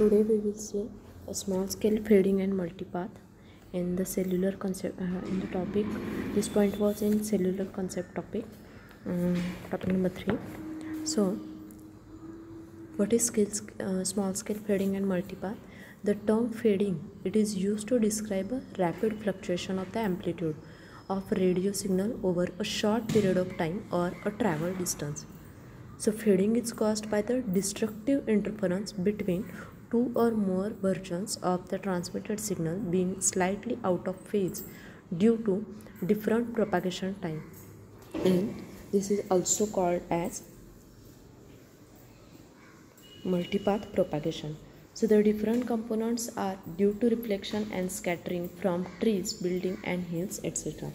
Today we will see a small scale fading and multipath in the cellular concept in the topic. This point was in cellular concept topic, topic number 3. So what is small scale fading and multipath? The term fading, it is used to describe a rapid fluctuation of the amplitude of radio signal over a short period of time or a travel distance. So fading is caused by the destructive interference between two or more versions of the transmitted signal being slightly out of phase due to different propagation time, and this is also called as multipath propagation. So the different components are due to reflection and scattering from trees, buildings and hills, etc.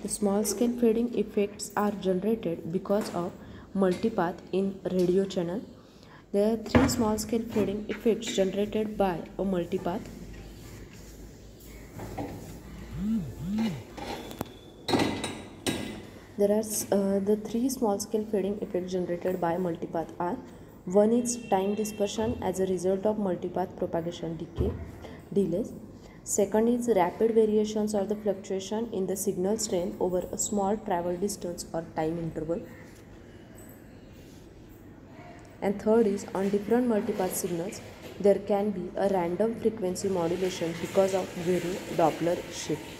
The small scale fading effects are generated because of multipath in radio channel. There are three small scale fading effects generated by a multipath. The three small scale fading effects generated by multipath are: one is time dispersion as a result of multipath propagation delays. Second is rapid variations or the fluctuation in the signal strength over a small travel distance or time interval. And third is, on different multipath signals, there can be a random frequency modulation because of varying Doppler shift.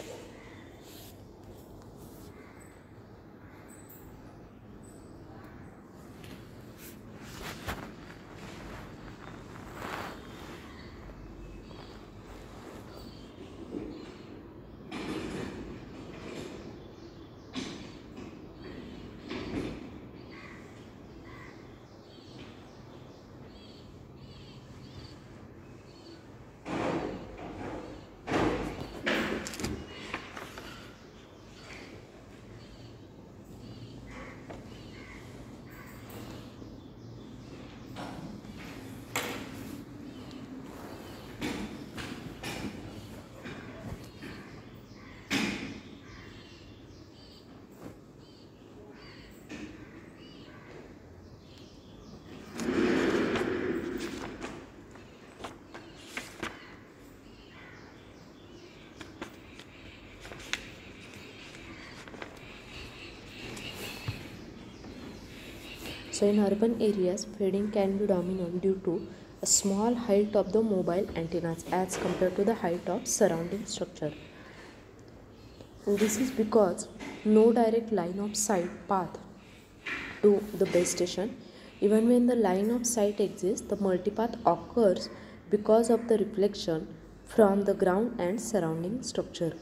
So in urban areas, fading can be dominant due to a small height of the mobile antennas as compared to the height of surrounding structure. And this is because no direct line of sight path to the base station. Even when the line of sight exists, the multipath occurs because of the reflection from the ground and surrounding structure.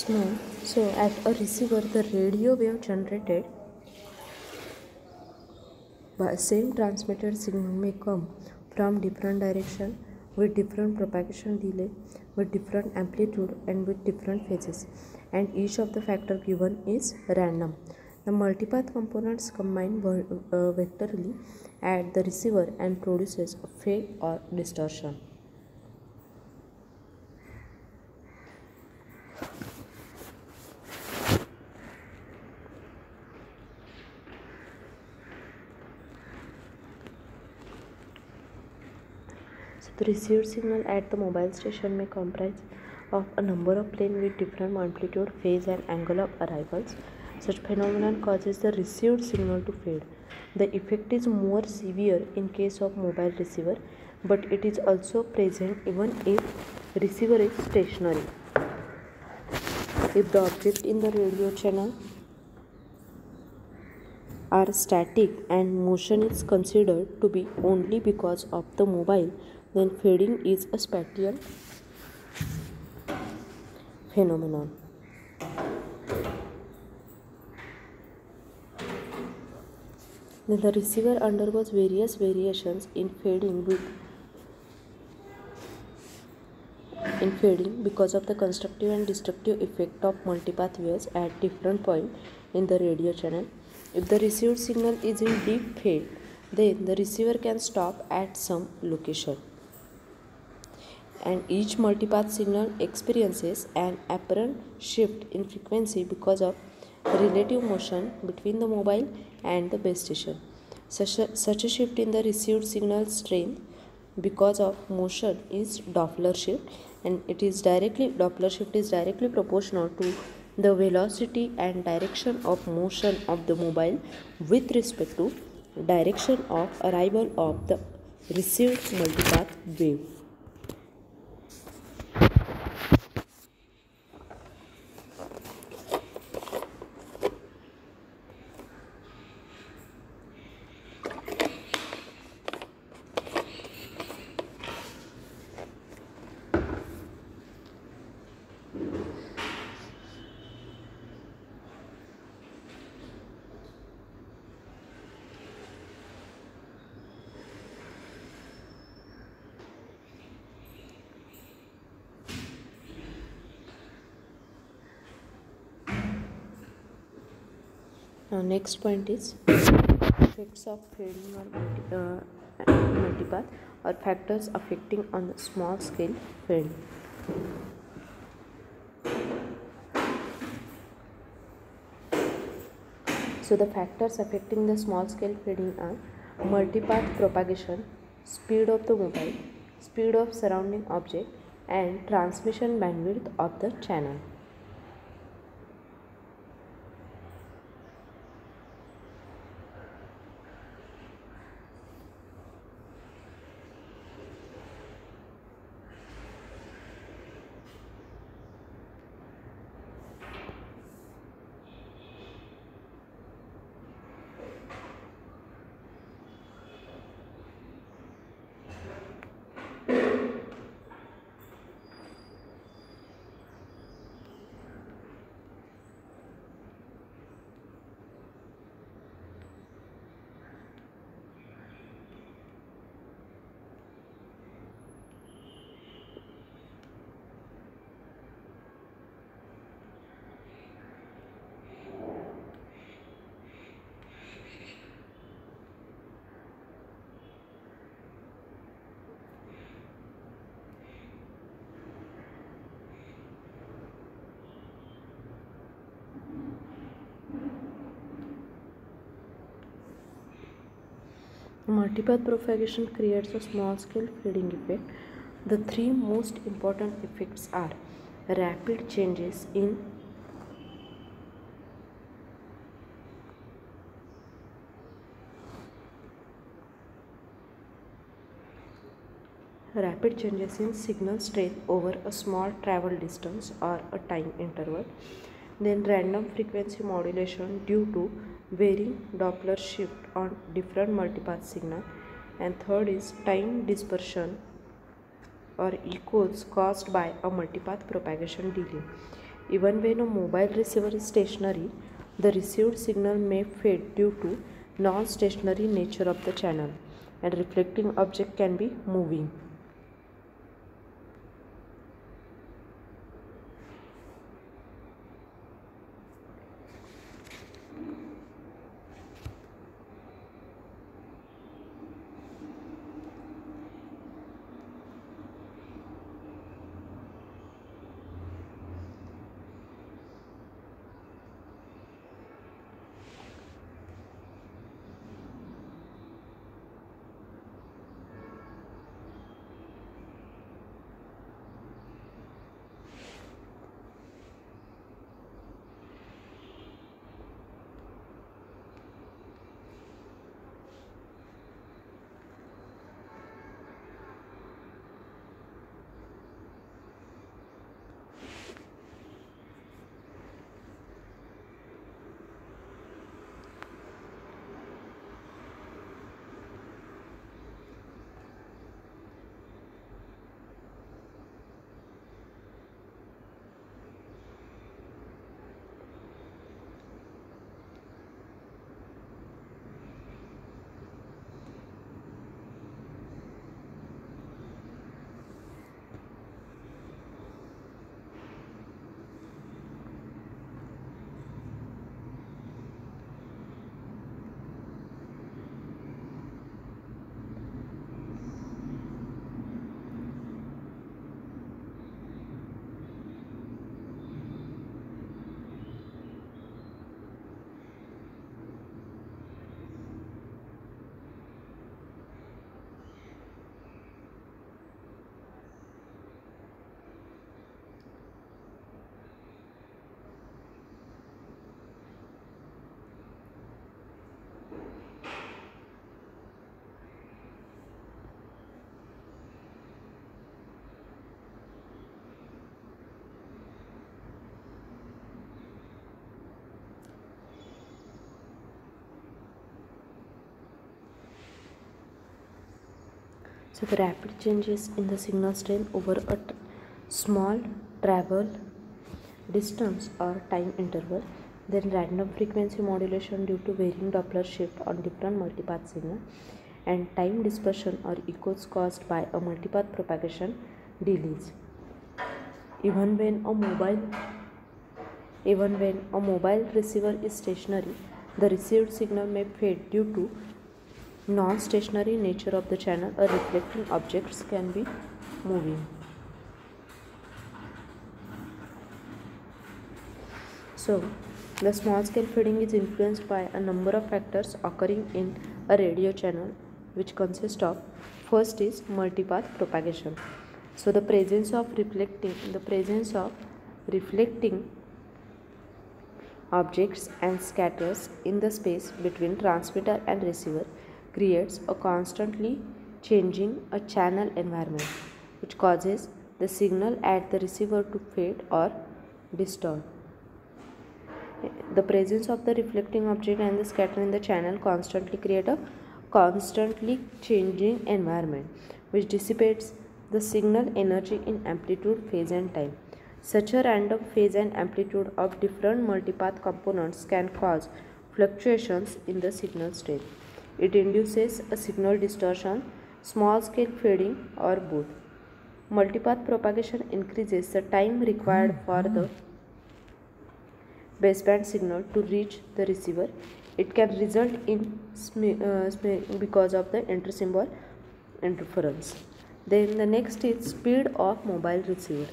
Small. So at a receiver, the radio wave generated by same transmitted signal may come from different direction with different propagation delay, with different amplitude and with different phases, and each of the factor given is random. The multipath components combine vectorally at the receiver and produces a fade or distortion. The received signal at the mobile station may comprise of a number of planes with different amplitude, phase and angle of arrivals. Such phenomenon causes the received signal to fade. The effect is more severe in case of mobile receiver, but it is also present even if receiver is stationary. If the object in the radio channel are static and motion is considered to be only because of the mobile, then fading is a spatial phenomenon. Then the receiver undergoes various variations in fading because of the constructive and destructive effect of multipath waves at different points in the radio channel. If the received signal is in deep fade, then the receiver can stop at some location, and each multipath signal experiences an apparent shift in frequency because of relative motion between the mobile and the base station. Such a shift in the received signal strength because of motion is Doppler shift, and Doppler shift is directly proportional to the velocity and direction of motion of the mobile with respect to direction of arrival of the received multipath wave. Now next point is effects of fading or multipath or factors affecting on the small scale fading. So the factors affecting the small scale fading are multipath propagation, speed of the mobile, speed of surrounding object, and transmission bandwidth of the channel. Multipath propagation creates a small-scale fading effect. The three most important effects are rapid changes in signal strength over a small travel distance or a time interval, then random frequency modulation due to varying Doppler shift on different multipath signal, and third is time dispersion or echoes caused by a multipath propagation delay. Even when a mobile receiver is stationary, the received signal may fade due to non-stationary nature of the channel, and reflecting object can be moving. So the rapid changes in the signal strength over a small travel distance or time interval, then random frequency modulation due to varying Doppler shift on different multipath signal, and time dispersion or echoes caused by a multipath propagation delays. Even when a mobile receiver is stationary, the received signal may fade due to non-stationary nature of the channel, or reflecting objects can be moving. So, the small scale fading is influenced by a number of factors occurring in a radio channel, which consist of: first is multipath propagation. So the presence of reflecting objects and scatters in the space between transmitter and receiver creates a constantly changing a channel environment, which causes the signal at the receiver to fade or distort. The presence of the reflecting object and the scatter in the channel constantly create a constantly changing environment, which dissipates the signal energy in amplitude, phase and time. Such a random phase and amplitude of different multipath components can cause fluctuations in the signal strength. It induces a signal distortion, small scale fading, or both. Multipath propagation increases the time required for the baseband signal to reach the receiver. It can result in because of the intersymbol interference. Then the next is speed of mobile receiver.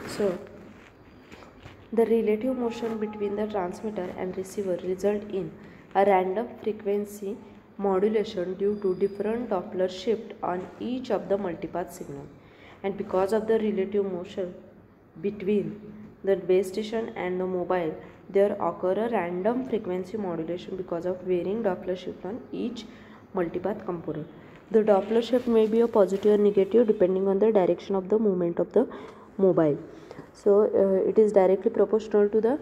So the relative motion between the transmitter and receiver result in a random frequency modulation due to different Doppler shift on each of the multipath signal. And because of the relative motion between the base station and the mobile, there occur a random frequency modulation because of varying Doppler shift on each multipath component. The Doppler shift may be a positive or negative depending on the direction of the movement of the mobile. So it is directly proportional to the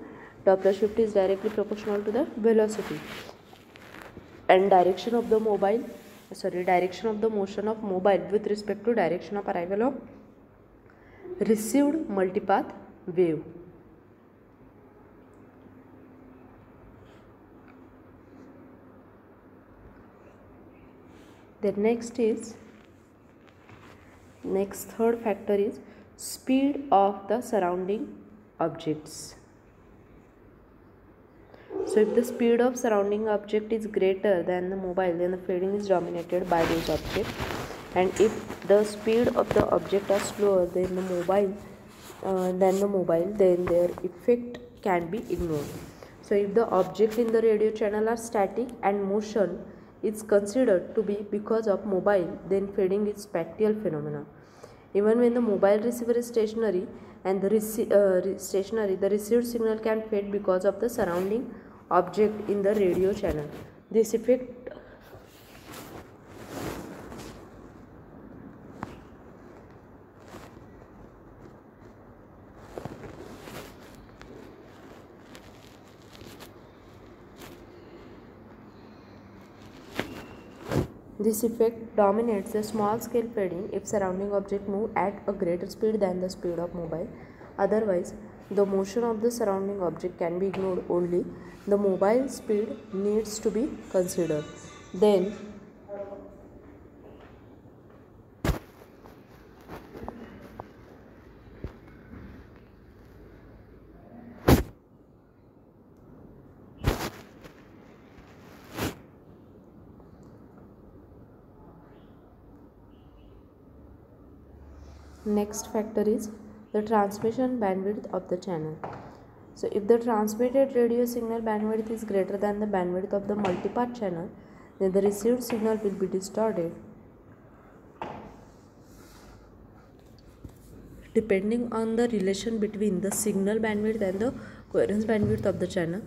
Doppler shift is directly proportional to the velocity. and direction of the motion of mobile with respect to direction of arrival of received multipath wave. The third factor is speed of the surrounding objects. So if the speed of surrounding object is greater than the mobile, then the fading is dominated by those objects, and if the speed of the object are slower than the mobile, then their effect can be ignored. So if the object in the radio channel are static and motion is considered to be because of mobile, then fading is spatial phenomena. Even when the mobile receiver is stationary and the received signal can fade because of the surrounding object in the radio channel. This effect dominates the small scale fading if surrounding object move at a greater speed than the speed of mobile. Otherwise, the motion of the surrounding object can be ignored. Only the mobile speed needs to be considered. Then next factor is the transmission bandwidth of the channel. So if the transmitted radio signal bandwidth is greater than the bandwidth of the multipath channel, then the received signal will be distorted. Depending on the relation between the signal bandwidth and the coherence bandwidth of the channel,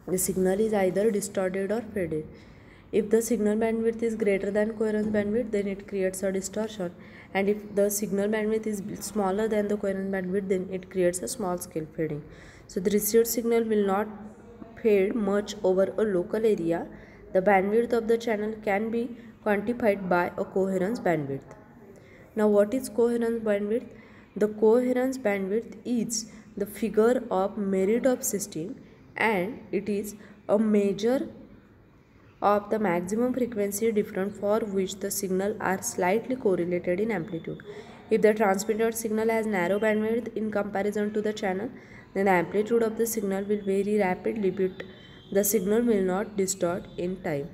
the signal is either distorted or faded. If the signal bandwidth is greater than coherence bandwidth, then it creates a distortion, and if the signal bandwidth is smaller than the coherence bandwidth, then it creates a small scale fading. So the received signal will not fade much over a local area. The bandwidth of the channel can be quantified by a coherence bandwidth. Now what is coherence bandwidth? The coherence bandwidth is the figure of merit of system, and it is a measure of the maximum frequency difference for which the signal are slightly correlated in amplitude. If the transmitted signal has narrow bandwidth in comparison to the channel, then the amplitude of the signal will vary rapidly, but the signal will not distort in time.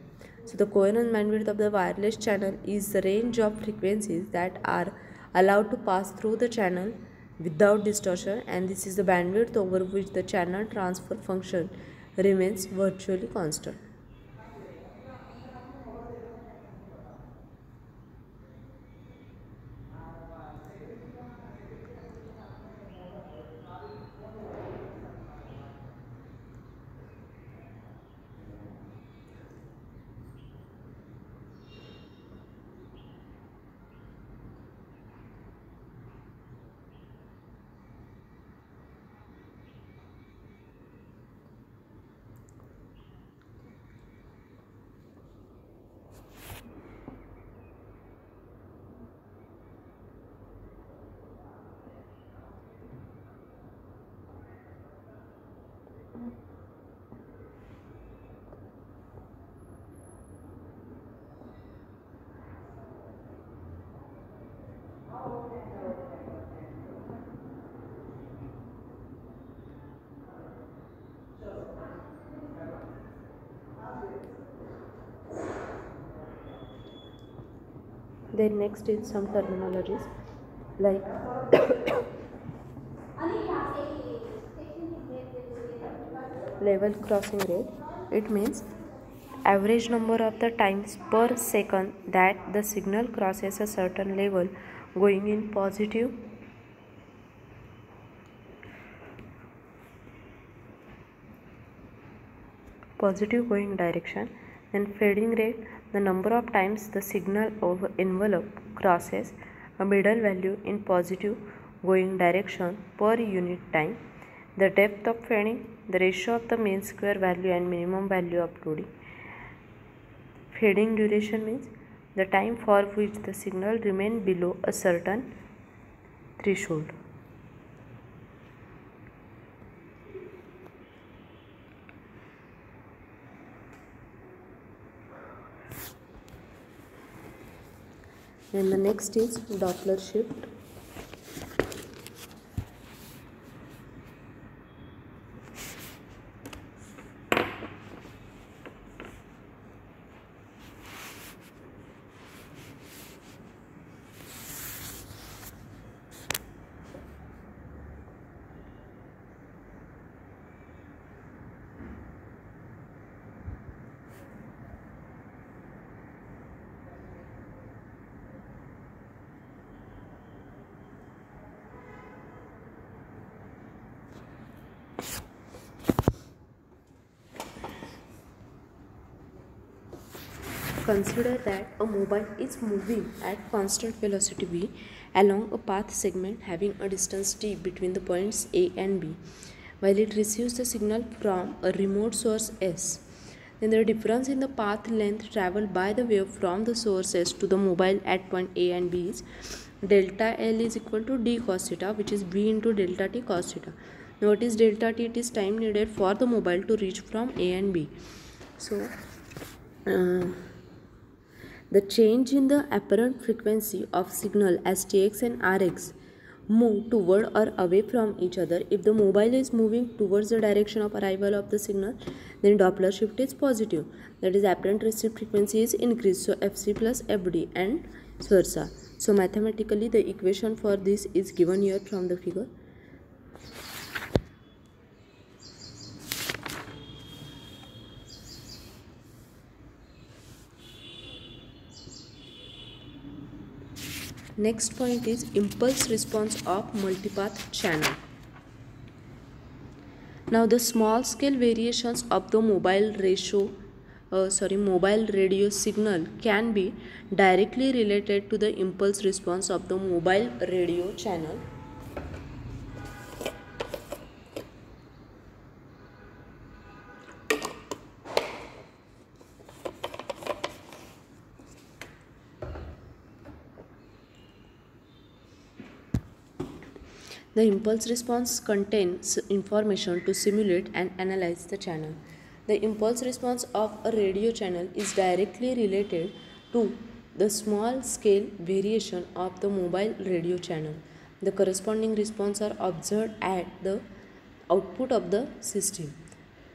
So the coherence bandwidth of the wireless channel is the range of frequencies that are allowed to pass through the channel without distortion, and this is the bandwidth over which the channel transfer function remains virtually constant. Then next is some terminologies like level crossing rate. It means average number of the times per second that the signal crosses a certain level going in positive going direction. Then fading rate, the number of times the signal of envelope crosses a middle value in positive going direction per unit time. The depth of fading, the ratio of the mean square value and minimum value of loading. Fading duration means the time for which the signal remains below a certain threshold. Then the next is Doppler shift. Consider that a mobile is moving at constant velocity v along a path segment having a distance t between the points A and B, while it receives the signal from a remote source S. Then the difference in the path length traveled by the wave from the source S to the mobile at point A and B is delta L is equal to d cos theta, which is v into delta t cos theta. Now what is delta t? It is time needed for the mobile to reach from A and B. So the change in the apparent frequency of signal as Tx and Rx move toward or away from each other. If the mobile is moving towards the direction of arrival of the signal, then Doppler shift is positive. That is, apparent receipt frequency is increased. So Fc plus Fd and vice versa. So mathematically the equation for this is given here from the figure. Next point is impulse response of multipath channel. Now the small scale variations of the mobile radio signal can be directly related to the impulse response of the mobile radio channel. The impulse response contains information to simulate and analyze the channel. The impulse response of a radio channel is directly related to the small scale variation of the mobile radio channel. The corresponding response are observed at the output of the system.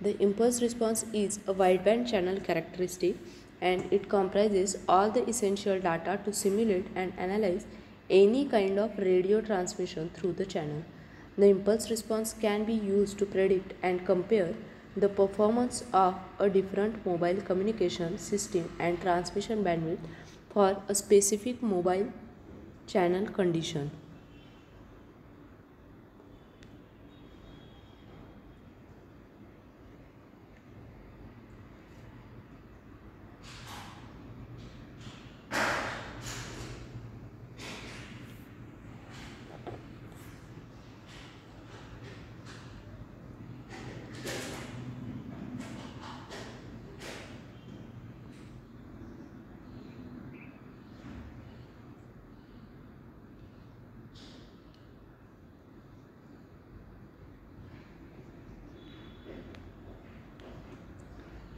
The impulse response is a wideband channel characteristic, and it comprises all the essential data to simulate and analyze any kind of radio transmission through the channel. The impulse response can be used to predict and compare the performance of a different mobile communication system and transmission bandwidth for a specific mobile channel condition.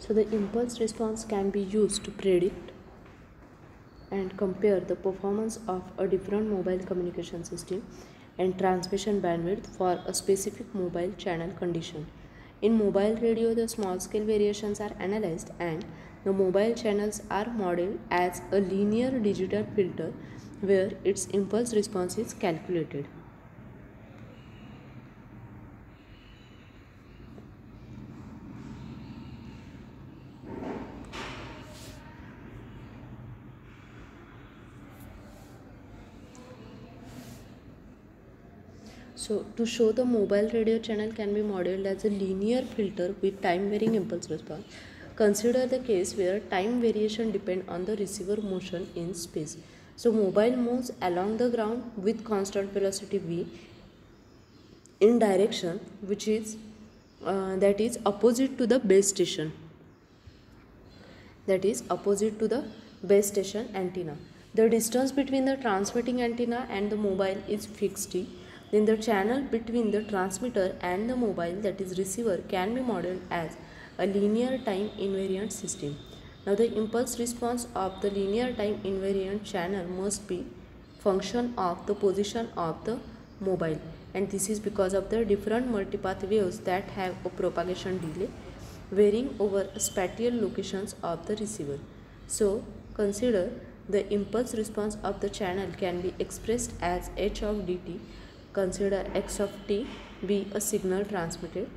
So the impulse response can be used to predict and compare the performance of a different mobile communication system and transmission bandwidth for a specific mobile channel condition. In mobile radio, the small scale variations are analyzed and the mobile channels are modeled as a linear digital filter where its impulse response is calculated. So to show the mobile radio channel can be modeled as a linear filter with time varying impulse response. Consider the case where time variation depends on the receiver motion in space. So mobile moves along the ground with constant velocity v in direction that is opposite to the base station. that is opposite to the base station antenna. The distance between the transmitting antenna and the mobile is fixed t. Then the channel between the transmitter and the mobile, that is receiver, can be modeled as a linear time invariant system. Now the impulse response of the linear time invariant channel must be function of the position of the mobile, and this is because of the different multipath waves that have a propagation delay varying over spatial locations of the receiver. So consider the impulse response of the channel can be expressed as h of dt. Consider x of t be a signal transmitted.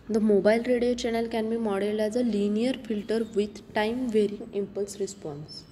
The mobile radio channel can be modeled as a linear filter with time varying impulse response.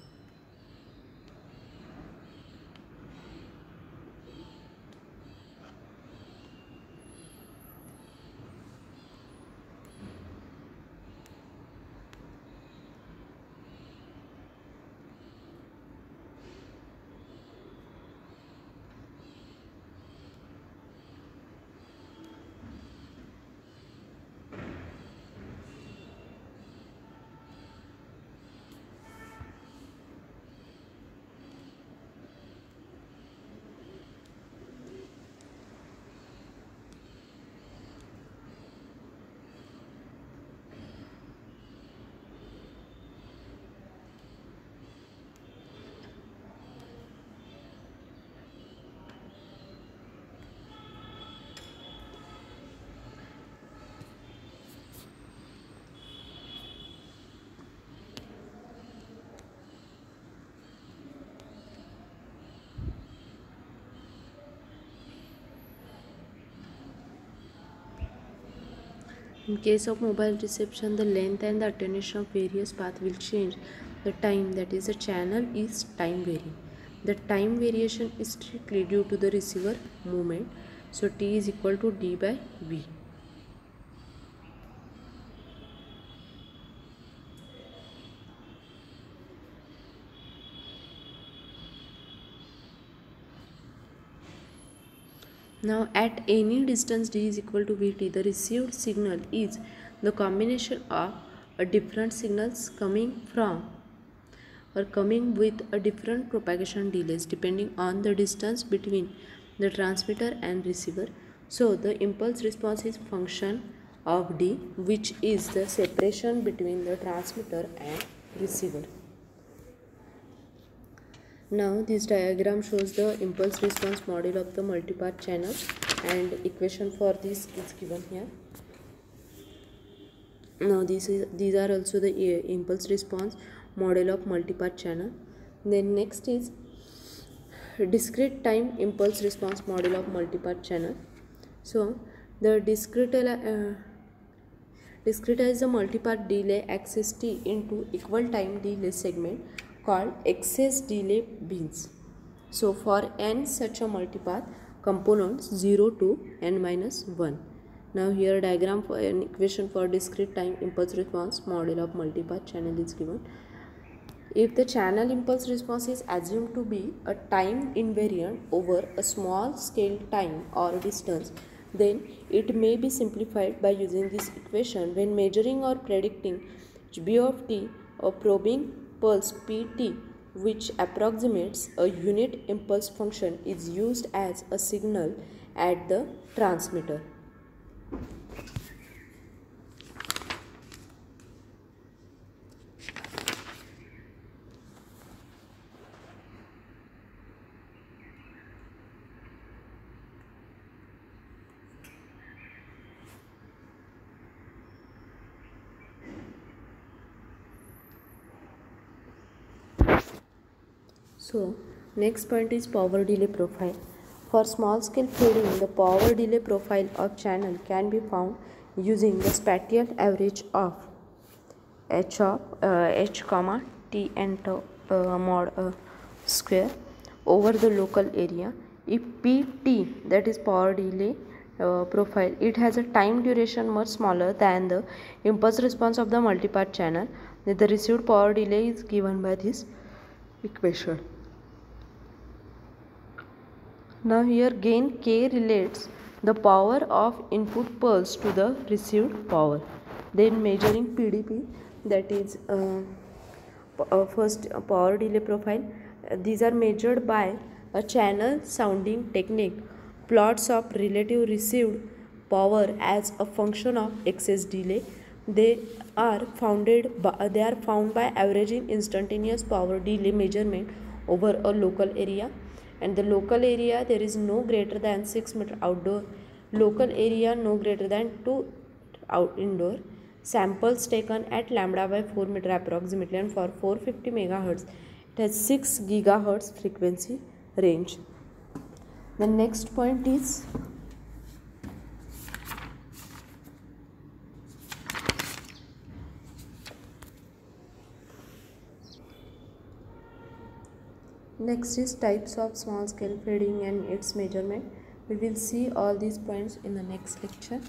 In case of mobile reception, the length and the attenuation of various paths will change the time, that is the channel is time varying. The time variation is strictly due to the receiver movement. So T is equal to D by V. Now at any distance d is equal to Vt, the received signal is the combination of different signals coming from or coming with a different propagation delays depending on the distance between the transmitter and receiver. So the impulse response is function of d, which is the separation between the transmitter and receiver. Now this diagram shows the impulse response model of the multipath channel, and equation for this is given here. Now these are also the impulse response model of multipath channel. Then next is discrete time impulse response model of multipath channel. So the discretize the multipath delay axis t into equal time delay segment called excess delay bins. So for n such a multipath components 0 to n minus 1. Now here diagram for an equation for discrete time impulse response model of multipath channel is given. If the channel impulse response is assumed to be a time invariant over a small scale time or distance, then it may be simplified by using this equation when measuring or predicting b of t, a probing pulse pt which approximates a unit impulse function is used as a signal at the transmitter. So next point is power delay profile. For small scale fading, the power delay profile of channel can be found using the spatial average of h comma t and mod square over the local area. If pt, that is power delay profile, it has a time duration much smaller than the impulse response of the multipath channel, then the received power delay is given by this equation. Now here gain K relates the power of input pulse to the received power. Then measuring PDP, that is first power delay profile. These are measured by a channel sounding technique. Plots of relative received power as a function of excess delay. They are found by averaging instantaneous power delay measurement over a local area, and the local area there is no greater than 6 meter outdoor, local area no greater than 2 indoor. Samples taken at lambda by 4 meter approximately, and for 450 megahertz it has 6 gigahertz frequency range. The next point is types of small scale fading and its measurement. We will see all these points in the next lecture.